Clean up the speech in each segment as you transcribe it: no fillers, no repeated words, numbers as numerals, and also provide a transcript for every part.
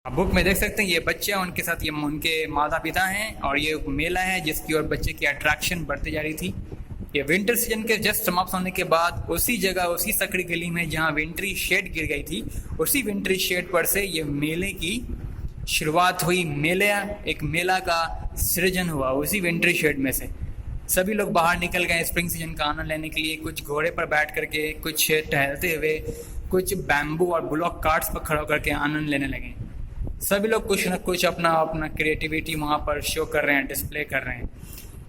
आप बुक में देख सकते हैं ये बच्चे हैं, उनके साथ ये उनके माता पिता हैं और ये एक मेला है जिसकी ओर बच्चे की अट्रैक्शन बढ़ती जा रही थी। ये विंटर सीजन के जस्ट समाप्त होने के बाद उसी जगह उसी सकड़ी गली में जहाँ विंटरी शेड गिर गई थी, उसी विंटरी शेड पर से ये मेले की शुरुआत हुई। एक मेला का सृजन हुआ उसी विंटरी शेड में से। सभी लोग बाहर निकल गए स्प्रिंग सीजन का आनंद लेने के लिए, कुछ घोड़े पर बैठ करके, कुछ टहलते हुए, कुछ बैम्बू और ब्लॉक कार्ड्स पर खड़ा करके आनंद लेने लगे। सभी लोग कुछ न कुछ अपना अपना क्रिएटिविटी वहाँ पर शो कर रहे हैं, डिस्प्ले कर रहे हैं।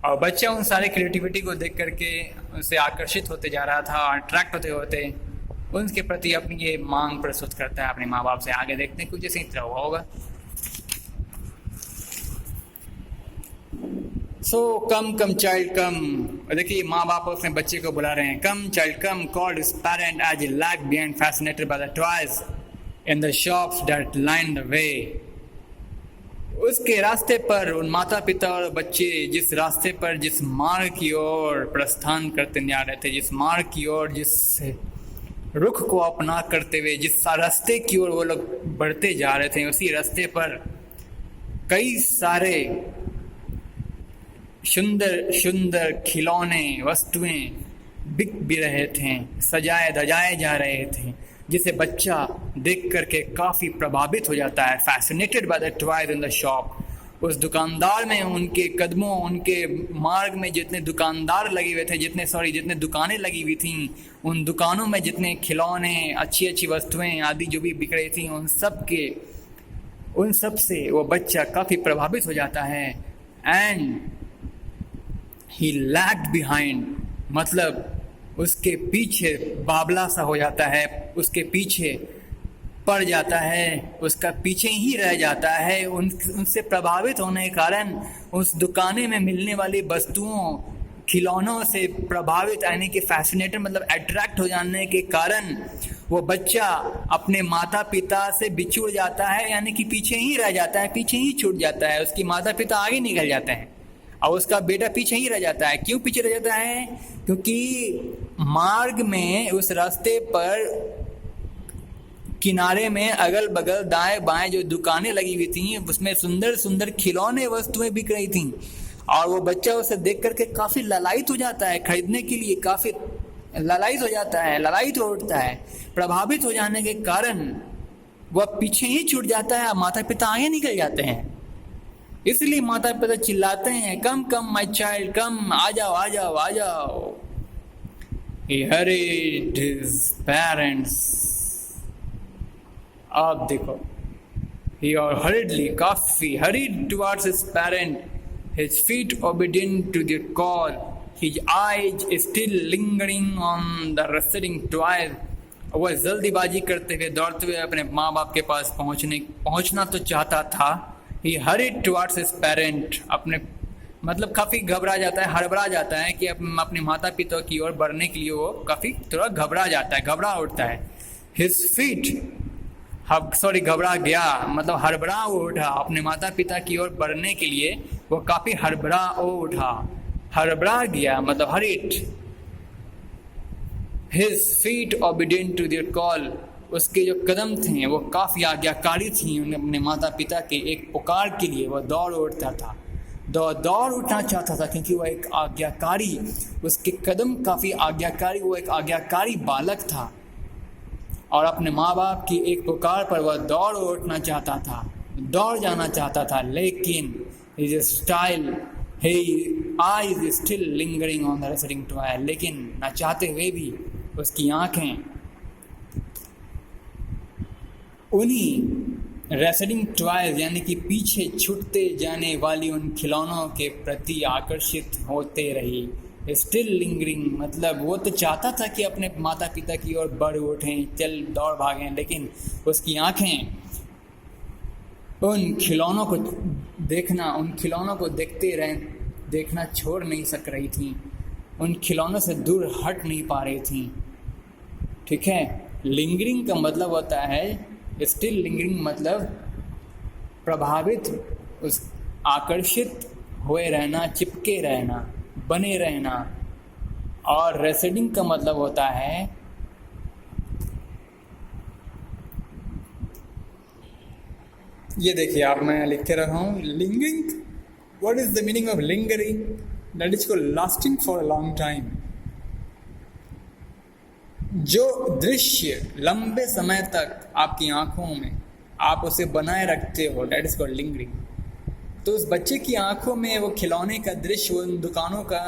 और बच्चा उन सारे क्रिएटिविटी को देख करके उनसे आकर्षित होते जा रहा था, अट्रैक्ट होते होते उनके प्रति अपनी ये मांग प्रस्तुत करता है अपने माँ बाप से। आगे देखते हैं कुछ ऐसे ही तरह हुआ होगा। So come child come. देखिए माँ बाप अपने बच्चे को बुला रहे हैं। Come child come called his parent as he lagged behind fascinated by the toys in the shops that line the way. उसके रास्ते पर उन माता पिता और बच्चे जिस रास्ते पर, जिस मार्ग की ओर प्रस्थान करते जा रहे थे, जिस मार्ग की ओर, जिस रुख को अपना करते हुए जिस रास्ते की ओर वो लोग बढ़ते जा रहे थे, उसी रास्ते पर कई सारे सुंदर सुंदर खिलौने वस्तुएं बिक भी रहे थे, सजाए धजाए जा रहे थे, जिसे बच्चा देख करके काफ़ी प्रभावित हो जाता है। Fascinated by the toys in the shop. उस दुकानदार में, उनके कदमों, उनके मार्ग में जितने दुकानदार लगे हुए थे, जितने दुकानें लगी हुई थीं, उन दुकानों में जितने खिलौने, अच्छी अच्छी वस्तुएं आदि जो भी बिक रही थी, उन सब से वो बच्चा काफ़ी प्रभावित हो जाता है। एंड ही लैग्ड बिहाइंड, मतलब उसके पीछे बाबला सा हो जाता है, उसके पीछे पड़ जाता है, उसका पीछे ही रह जाता है। उनसे प्रभावित होने के कारण उस दुकाने में मिलने वाली वस्तुओं, खिलौनों से प्रभावित, यानी कि फैसिनेटेड मतलब अट्रैक्ट हो जाने के कारण वो बच्चा अपने माता पिता से बिछुड़ जाता है, यानी कि पीछे ही रह जाता है, पीछे ही छूट जाता है। उसकी माता पिता आगे निकल जाते हैं और उसका बेटा पीछे ही रह जाता है। क्यों पीछे रह जाता है? क्योंकि मार्ग में, उस रास्ते पर किनारे में अगल बगल दाएं बाएं जो दुकानें लगी हुई थी, उसमें सुंदर सुंदर खिलौने वस्तुएं बिक रही थीं और वो बच्चा उसे देख करके काफ़ी ललायित हो जाता है, खरीदने के लिए काफ़ी ललायित हो जाता है, ललायित हो उठता है। प्रभावित हो जाने के कारण वह पीछे ही छूट जाता है, माता पिता आगे निकल जाते हैं। इसलिए माता पिता चिल्लाते हैं, कम कम माय चाइल्ड कम, आ जाओ आ जाओ आ जाओ। He hurried his parents। आप देखो, he hurriedly, काफी hurried towards his parent, his feet obedient to the call, his eyes still lingering on the receding toys। वह जल्दीबाजी करते हुए, दौड़ते हुए अपने माँ बाप के पास पहुँचना तो चाहता था। He hurried towards his parent, अपने मतलब काफ़ी घबरा जाता है, हड़बड़ा जाता है कि अपने माता पिता की ओर बढ़ने के लिए वो काफ़ी थोड़ा घबरा जाता है, घबरा उठता है। His feet, घबरा गया मतलब हड़बड़ा उठा, अपने माता पिता की ओर बढ़ने के लिए वो काफ़ी हड़बड़ा उठा, हड़बड़ा गया मतलब hurried। His feet obedient to their call, उसके जो कदम थे वो काफ़ी आज्ञाकारी थी। उन्हें अपने माता पिता के एक पुकार के लिए वह दौड़ उठता था, दौड़ उठना चाहता था, क्योंकि वह एक आज्ञाकारी, उसके कदम काफ़ी आज्ञाकारी, वो एक आज्ञाकारी बालक था और अपने माँ बाप की एक पुकार पर वह दौड़ उठना चाहता था, दौड़ जाना चाहता था। लेकिन his style, his eyes still lingering on the receding toy, लेकिन न चाहते हुए भी उसकी आँखें उन्हीं रेसिडिंग टॉयज यानी कि पीछे छूटते जाने वाली उन खिलौनों के प्रति आकर्षित होते रही। स्टिल लिंगरिंग मतलब वो तो चाहता था कि अपने माता पिता की ओर बढ़ उठें, चल दौड़ भागें, लेकिन उसकी आंखें उन खिलौनों को देखना छोड़ नहीं सक रही थी, उन खिलौनों से दूर हट नहीं पा रही थी। ठीक है, लिंगरिंग का मतलब होता है, स्टिल लिंगरिंग मतलब प्रभावित, उस आकर्षित हुए रहना, चिपके रहना, बने रहना। और रेसिडिंग का मतलब होता है ये देखिए आप, मैं लिख के रखा हूँ lingering. What is the meaning of lingering? That is को lasting for a long time. जो दृश्य लंबे समय तक आपकी आंखों में आप उसे बनाए रखते हो, दैट इज कॉल्ड लिंगरिंग। तो उस बच्चे की आंखों में वो खिलौने का दृश्य, उन दुकानों का,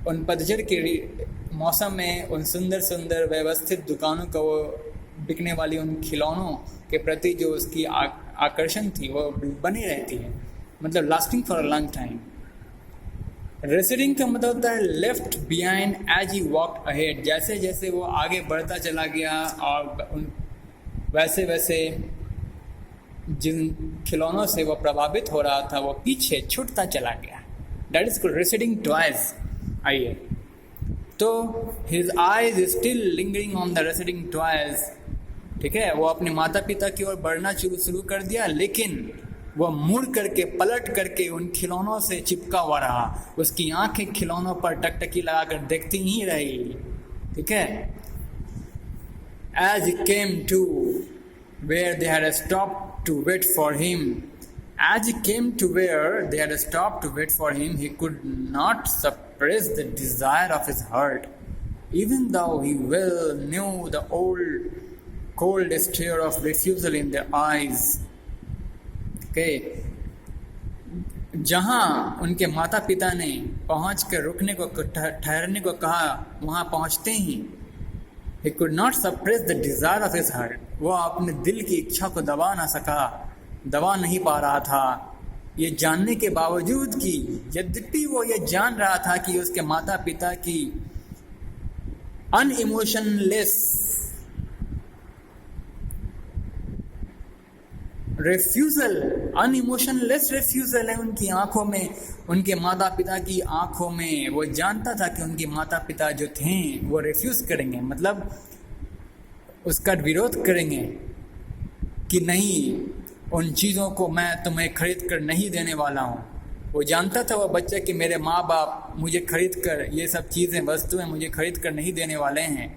उन पतझड़ के मौसम में उन सुंदर सुंदर व्यवस्थित दुकानों का, वो बिकने वाली उन खिलौनों के प्रति जो उसकी आकर्षण थी वो बनी रहती है, मतलब lasting for a long time. Receding का मतलब होता है left behind as he walk ahead. जैसे जैसे वो आगे बढ़ता चला गया और वैसे वैसे जिन खिलौनों से वो प्रभावित हो रहा था वो पीछे छूटता चला गया। That is called residing toys. आइए, तो his eyes still lingering on the residing toys. ठीक है, वो अपने माता पिता की ओर बढ़ना शुरू कर दिया, लेकिन वह मुड़ करके पलट करके उन खिलौनों से चिपका हुआ रहा। उसकी आंखें खिलौनों पर टकटकी लगाकर देखती ही रही। ठीक है, as he came to where they had stopped to wait for him, as he came to where they had stopped to wait for him, he could not suppress the desire of his heart, even though he well knew the old cold stare of refusal in their eyes. Okay. जहाँ उनके माता पिता ने पहुँच कर रुकने को, ठहरने को कहा, वहाँ पहुँचते ही he could not suppress the desire of his heart. वो अपने दिल की इच्छा को दबा ना सका, दबा नहीं पा रहा था, ये जानने के बावजूद कि यद्यपि वो ये जान रहा था कि उसके माता पिता की अनइमोशनलेस रेफ्यूजल, अनइमोशनलेस रेफ्यूजल है उनकी आंखों में, उनके माता पिता की आंखों में। वो जानता था कि उनके माता पिता जो थे वो रिफ्यूज करेंगे, मतलब उसका विरोध करेंगे कि नहीं, उन चीज़ों को मैं तुम्हें खरीद कर नहीं देने वाला हूँ। वो जानता था वो बच्चा कि मेरे माँ बाप मुझे खरीद कर ये सब चीज़ें, वस्तुएं मुझे खरीद कर नहीं देने वाले हैं।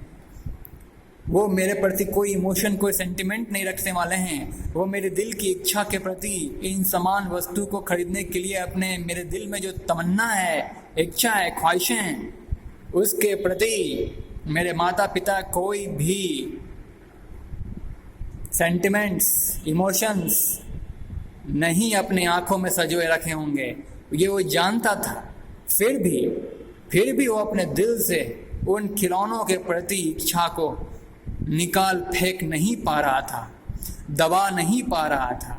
वो मेरे प्रति कोई इमोशन, कोई सेंटिमेंट नहीं रखने वाले हैं। वो मेरे दिल की इच्छा के प्रति, इन समान वस्तु को खरीदने के लिए अपने मेरे दिल में जो तमन्ना है, इच्छा है, ख्वाहिशें हैं, उसके प्रति मेरे माता पिता कोई भी सेंटिमेंट्स, इमोशंस नहीं अपनी आंखों में सजोए रखे होंगे। ये वो जानता था। फिर भी वो अपने दिल से उन खिलौनों के प्रति इच्छा को निकाल फेंक नहीं पा रहा था, दबा नहीं पा रहा था।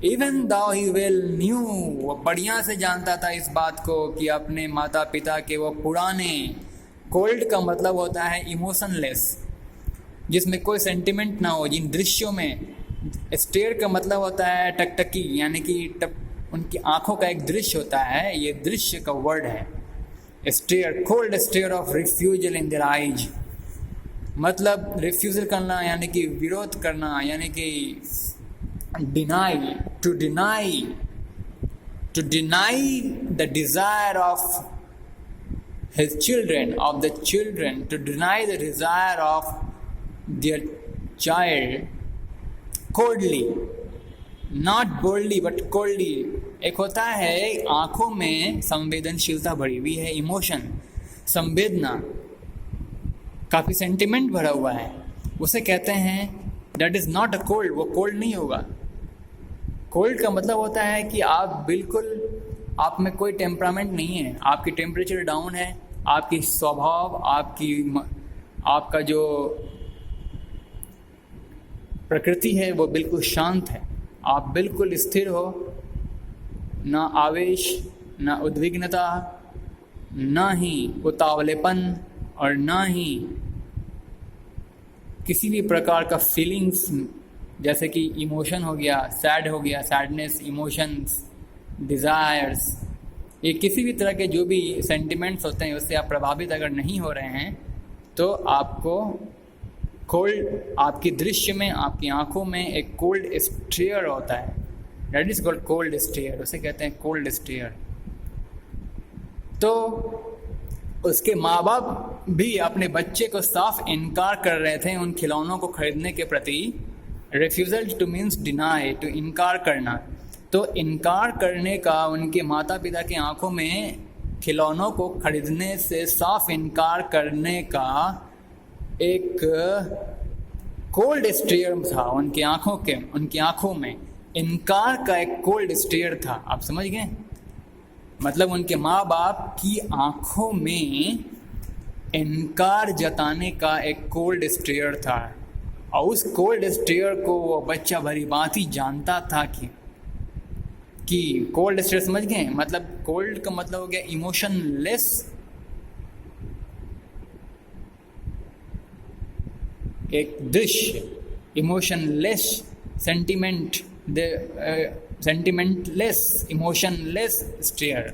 Even though he well knew, वो बढ़िया से जानता था इस बात को कि अपने माता पिता के वो पुराने, कोल्ड का मतलब होता है इमोशनलेस, जिसमें कोई सेंटिमेंट ना हो, जिन दृश्यों में, स्टेयर का मतलब होता है टकटकी, यानी कि उनकी आंखों का एक दृश्य होता है, ये दृश्य का वर्ड है stare, cold stare of refusal in their eyes. मतलब रिफ्यूजल करना यानी कि विरोध करना, यानी कि deny, to deny the desire of his children, of the children, to deny the desire of their child coldly, not boldly but coldly। एक होता है आंखों में संवेदनशीलता भरी हुई है, इमोशन, संवेदना, काफ़ी सेंटिमेंट भरा हुआ है, उसे कहते हैं that is not a cold. वो कोल्ड नहीं होगा। कोल्ड का मतलब होता है कि आप बिल्कुल, आप में कोई टेम्परामेंट नहीं है, आपकी टेम्परेचर डाउन है, आपकी स्वभाव, आपका जो प्रकृति है वो बिल्कुल शांत है, आप बिल्कुल स्थिर हो, ना आवेश, ना उद्विग्नता, ना ही उतावलेपन, और ना ही किसी भी प्रकार का फीलिंग्स, जैसे कि इमोशन हो गया, सैड हो गया, सैडनेस, इमोशंस, डिज़ायर्स, ये किसी भी तरह के जो भी सेंटिमेंट्स होते हैं उससे आप प्रभावित अगर नहीं हो रहे हैं तो आपको कोल्ड, आपकी दृश्य में, आपकी आंखों में एक कोल्ड स्टेयर होता है, that is called cold stare, उसे कहते हैं कोल्ड स्टेयर। तो उसके माँ बाप भी अपने बच्चे को साफ इनकार कर रहे थे उन खिलौनों को खरीदने के प्रति, refusal to means deny, to इनकार करना। तो इनकार करने का उनके माता पिता की आंखों में खिलौनों को खरीदने से साफ इनकार करने का एक कोल्ड स्टेयर था उनकी आंखों में इनकार का एक कोल्ड स्टेयर था। आप समझ गए? मतलब उनके माँ बाप की आंखों में इनकार जताने का एक कोल्ड स्टेयर था, और उस कोल्ड स्टेयर को वो बच्चा भली भांति जानता था कि कोल्ड स्टेयर, समझ गए? मतलब कोल्ड का मतलब हो गया इमोशनलेस, एक दृश्य, इमोशनलेस सेंटिमेंटलेस, इमोशनलेस स्टेयर।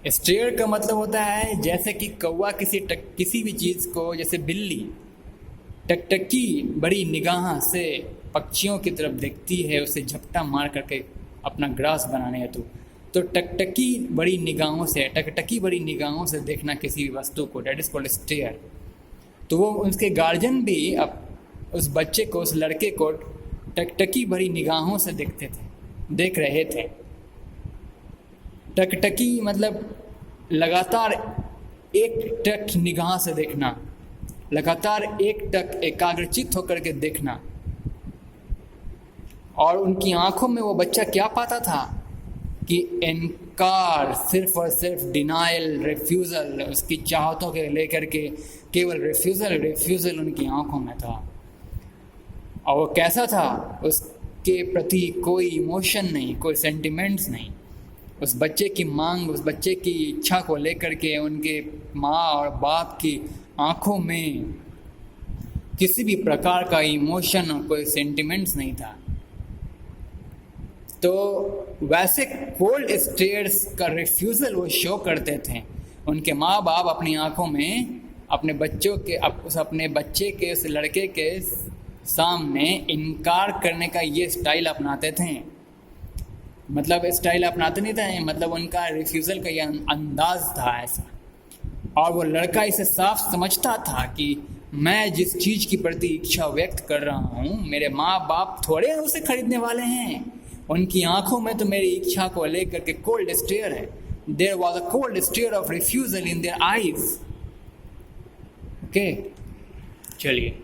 स्टेयर का मतलब होता है जैसे कि कौवा किसी भी चीज़ को, जैसे बिल्ली टकटकी बड़ी निगाह से पक्षियों की तरफ देखती है उसे झपटा मार करके अपना ग्रास बनाने हेतु, तो टकटकी बड़ी निगाहों से देखना किसी भी वस्तु को, डेट इज कॉल्ड स्टेयर। तो वो उसके गार्जियन भी अब उस बच्चे को, उस लड़के को टकटकी भरी निगाहों से देख रहे थे। टकटकी मतलब लगातार एक टक निगाह से देखना, लगातार एक टक एकाग्रचित होकर के देखना। और उनकी आंखों में वो बच्चा क्या पाता था कि इनकार, सिर्फ और सिर्फ डिनाइल, रिफ्यूज़ल, उसकी चाहतों के लेकर के केवल रिफ्यूज़ल उनकी आंखों में था। और वो कैसा था? उसके प्रति कोई इमोशन नहीं, कोई सेंटिमेंट्स नहीं। उस बच्चे की मांग, उस बच्चे की इच्छा को लेकर के उनके माँ और बाप की आंखों में किसी भी प्रकार का इमोशन और कोई सेंटिमेंट्स नहीं था। तो वैसे कोल्ड स्टेयर्स का रिफ्यूज़ल वो शो करते थे। उनके माँ बाप अपनी आंखों में अपने बच्चे के, उस लड़के के सामने इनकार करने का ये स्टाइल अपनाते थे। मतलब स्टाइल अपनाते नहीं थे, मतलब उनका रिफ्यूज़ल का ये अंदाज था ऐसा। और वो लड़का इसे साफ समझता था कि मैं जिस चीज़ की प्रति इच्छा व्यक्त कर रहा हूँ, मेरे माँ बाप थोड़े उसे खरीदने वाले हैं। उनकी आंखों में तो मेरी इच्छा को लेकर के कोल्ड स्टेयर है। There was a cold stare of refusal in their eyes. Okay, चलिए।